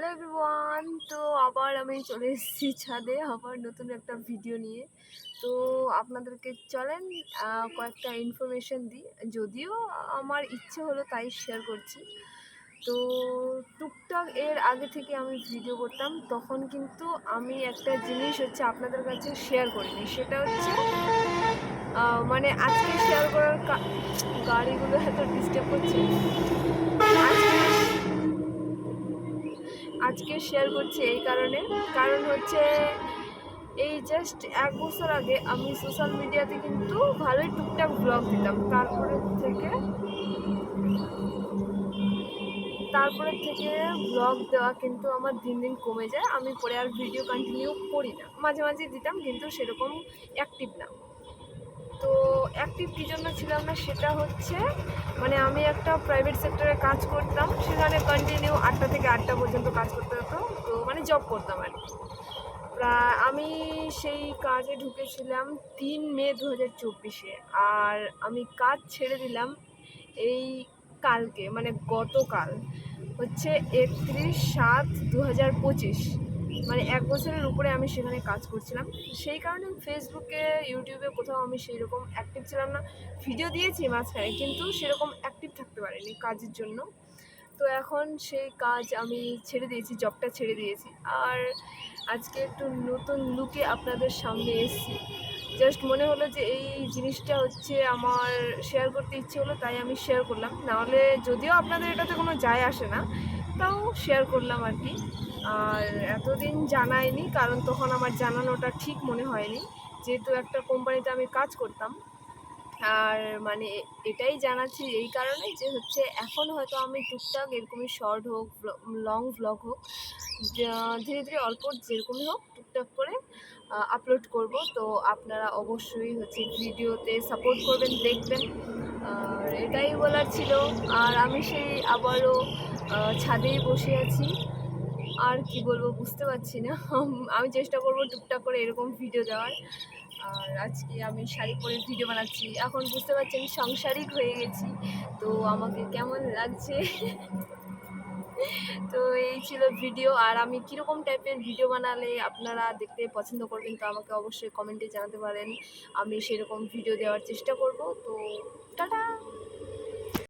Hello everyone, তো আবার আমি চলে এসেছি ছাদে আবার নতুন একটা ভিডিও নিয়ে। তো আপনাদেরকে চলেন কয়েকটা ইনফরমেশন দিই। যদিও আমার ইচ্ছে হলো তাই শেয়ার করছি। তো টুকটাক এর আগে থেকে আমি ভিডিও করতাম, তখন কিন্তু আমি একটা জিনিস হচ্ছে আপনাদের কাছে শেয়ার করিনি। সেটা হচ্ছে মানে আজকে শেয়ার করার গাড়িগুলো এত ডিস্টার্ব করছে। আজকে শেয়ার করছি এই কারণ হচ্ছে এই জাস্ট 1 বছর আগে আমি সোশ্যাল মিডিয়াতে কিন্তু ভালোই টুকটাক ব্লগ দিতাম। তারপরে থেকে ব্লগ দেওয়া কিন্তু আমার দিন দিন কমে যায়। আমি পরে আর ভিডিও কন্টিনিউ করি না। মাঝে মাঝে দিতাম, কিন্তু সেরকম অ্যাক্টিভ না। তো অ্যাক্টিভ কী জন্য ছিলাম না সেটা হচ্ছে, মানে আমি একটা প্রাইভেট সেক্টরে কাজ করতাম, সেখানে কন্টিনিউ 8টা থেকে 8টা পর্যন্ত কাজ করতে হতো। তো মানে জব করতাম আর কি। আমি সেই কাজে ঢুকেছিলাম 3 মে 2024-এ। আর আমি কাজ ছেড়ে দিলাম এই কালকে, মানে গতকাল হচ্ছে 31/7/2025। মানে 1 বছরের উপরে আমি সেখানে কাজ করছিলাম। সেই কারণে ফেসবুকে, ইউটিউবে কোথাও আমি সেই রকম অ্যাক্টিভ ছিলাম না। ভিডিও দিয়েছি মাঝখানে, কিন্তু সেরকম অ্যাক্টিভ থাকতে পারিনি কাজের জন্য। তো এখন সেই কাজ আমি ছেড়ে দিয়েছি, জবটা ছেড়ে দিয়েছি। আর আজকে একটু নতুন লুকে আপনাদের সামনে এসেছি। জাস্ট মনে হলো যে এই জিনিসটা হচ্ছে আমার শেয়ার করতে ইচ্ছে হলো, তাই আমি শেয়ার করলাম। নাহলে যদিও আপনাদের এটাতে কোনো যায় আসে না, তাও শেয়ার করলাম আর কি। আর এতদিন জানাইনি, কারণ তখন আমার জানানোটা ঠিক মনে হয়নি, যেহেতু একটা কোম্পানিতে আমি কাজ করতাম। আর মানে এটাই জানাচ্ছি এই কারণে যে হচ্ছে এখন হয়তো আমি টুকটাক এরকমই শর্ট হোক, লং ভ্লগ হোক, ধীরে ধীরে অল্প যেরকমই হোক টুকটাক করে আপলোড করব। তো আপনারা অবশ্যই হচ্ছে ভিডিওতে সাপোর্ট করবেন, দেখবেন। আর এটাই বলার ছিল। আর আমি সেই আবারও ছাদেই বসে আছি। আর কি বলবো বুঝতে পারছি না। আমি চেষ্টা করবো টুকটাক করে এরকম ভিডিও দেওয়ার। আর আজকে আমি শাড়ি পরে ভিডিও বানাচ্ছি। এখন বুঝতে পারছেন সাংসারিক হয়ে গেছি, তো আমাকে কেমন লাগছে। তো এই ছিল ভিডিও। আর আমি কীরকম টাইপের ভিডিও বানালে আপনারা দেখতে পছন্দ করবেন, তো আমাকে অবশ্যই কমেন্টে জানাতে পারেন। আমি সেরকম ভিডিও দেওয়ার চেষ্টা করব। তো টাটা।